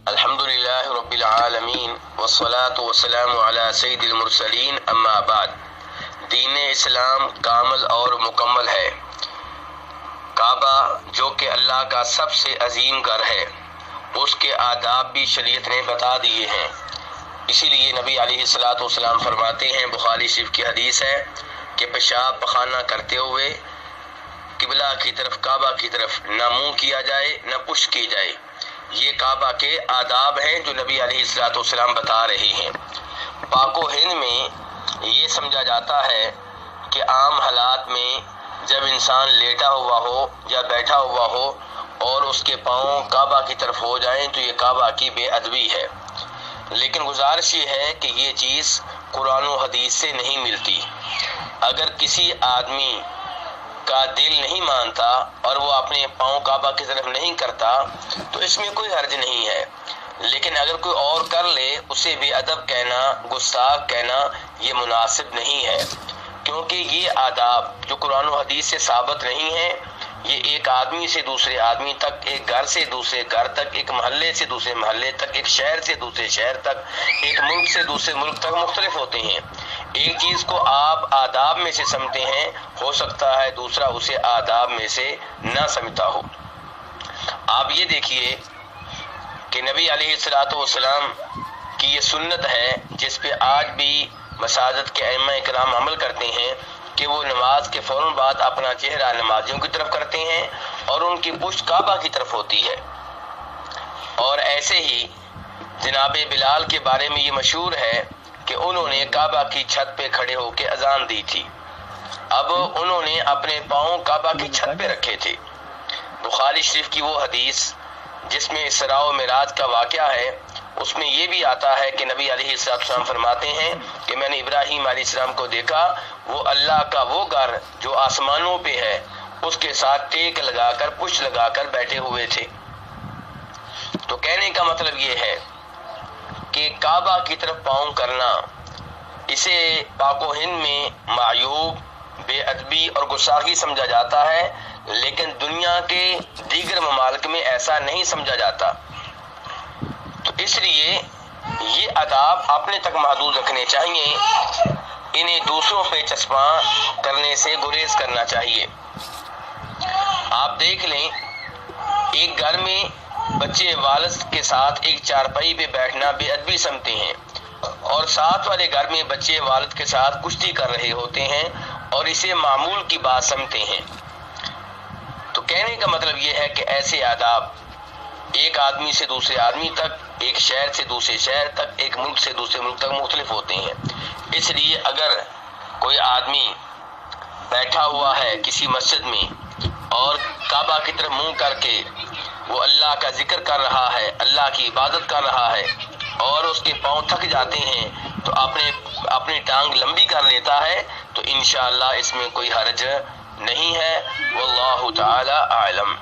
الحمدللہ رب العالمین والصلاة والسلام علی سید المرسلین، اما بعد۔ دین اسلام کامل اور مکمل ہے۔ کعبہ جو کہ اللہ کا سب سے عظیم گھر ہے، اس کے آداب بھی شریعت نے بتا دیے ہیں۔ اسی لیے نبی علیہ الصلوۃ والسلام فرماتے ہیں، بخاری شریف کی حدیث ہے کہ پیشاب پخانہ کرتے ہوئے قبلہ کی طرف، کعبہ کی طرف نہ منہ کیا جائے نہ پشت کی جائے۔ یہ کعبہ کے آداب ہیں جو نبی علیہ الصلوۃ والسلام بتا رہے ہیں۔ پاک و ہند میں یہ سمجھا جاتا ہے کہ عام حالات میں جب انسان لیٹا ہوا ہو یا بیٹھا ہوا ہو اور اس کے پاؤں کعبہ کی طرف ہو جائیں تو یہ کعبہ کی بے ادبی ہے۔ لیکن گزارش یہ ہے کہ یہ چیز قرآن و حدیث سے نہیں ملتی۔ اگر کسی آدمی کا دل نہیں مانتا اور وہ اپنے پاؤں کعبہ کی طرف نہیں کرتا تو اس میں کوئی حرج نہیں ہے، لیکن اگر کوئی اور کر لے اسے بے ادب کہنا، گستاخ کہنا یہ مناسب نہیں ہے، کیونکہ یہ آداب جو قرآن و حدیث سے ثابت نہیں ہیں، یہ ایک آدمی سے دوسرے آدمی تک، ایک گھر سے دوسرے گھر تک، ایک محلے سے دوسرے محلے تک، ایک شہر سے دوسرے شہر تک، ایک ملک سے دوسرے ملک تک مختلف ہوتے ہیں۔ ایک چیز کو آپ آداب میں سے سمجھتے ہیں، ہو سکتا ہے دوسرا اسے آداب میں سے نہ سمجھتا ہو۔ آپ یہ دیکھیے کہ نبی علیہ الصلوۃ والسلام کی یہ سنت ہے جس پہ آج بھی مساجد کے ائمہ کرام عمل کرتے ہیں کہ وہ نماز کے فوراً بعد اپنا چہرہ نمازیوں کی طرف کرتے ہیں اور ان کی پشت کعبہ کی طرف ہوتی ہے۔ اور ایسے ہی جناب بلال کے بارے میں یہ مشہور ہے کہ انہوں نے کعبہ کی چھت پہ کھڑے ہو کے اذان دی تھی۔ اب انہوں نے اپنے پاؤں کعبہ کی چھت پہ رکھے تھے۔ بخاری شریف کی وہ حدیث جس میں اسراء و معراج کا واقعہ ہے، اس میں یہ بھی آتا ہے کہ نبی علیہ السلام فرماتے ہیں کہ میں نے ابراہیم علیہ السلام کو دیکھا، وہ اللہ کا وہ گھر جو آسمانوں پہ ہے اس کے ساتھ ٹیک لگا کر، پشت لگا کر بیٹھے ہوئے تھے۔ تو کہنے کا مطلب یہ ہے کہ کعبہ کی طرف پاؤں کرنا اسے پاک و ہند میں معیوب، بے ادبی اور گستاخی سمجھا جاتا ہے، لیکن دنیا کے دیگر ممالک میں ایسا نہیں سمجھا جاتا۔ تو اس لیے یہ آداب اپنے تک محدود رکھنے چاہیے، انہیں دوسروں پہ چسپاں کرنے سے گریز کرنا چاہیے۔ آپ دیکھ لیں، ایک گھر میں بچے والد کے ساتھ ایک چارپائی پہ بیٹھنا بے ادبی سمجھتے ہیں، اور ساتھ والے گھر میں بچے والد کے ساتھ کشتی کر رہے ہوتے ہیں اور اسے معمول کی بات سمجھتے ہیں۔ تو کہنے کا مطلب یہ ہے کہ ایسے آداب ایک آدمی سے دوسرے آدمی تک، ایک شہر سے دوسرے شہر تک، ایک ملک سے دوسرے ملک تک مختلف ہوتے ہیں۔ اس لیے اگر کوئی آدمی بیٹھا ہوا ہے کسی مسجد میں اور کعبہ کی طرف منہ کر کے وہ اللہ کا ذکر کر رہا ہے، اللہ کی عبادت کر رہا ہے، اور اس کے پاؤں تھک جاتے ہیں تو اپنی ٹانگ لمبی کر لیتا ہے تو انشاءاللہ اس میں کوئی حرج نہیں ہے۔ واللہ تعالی اعلم۔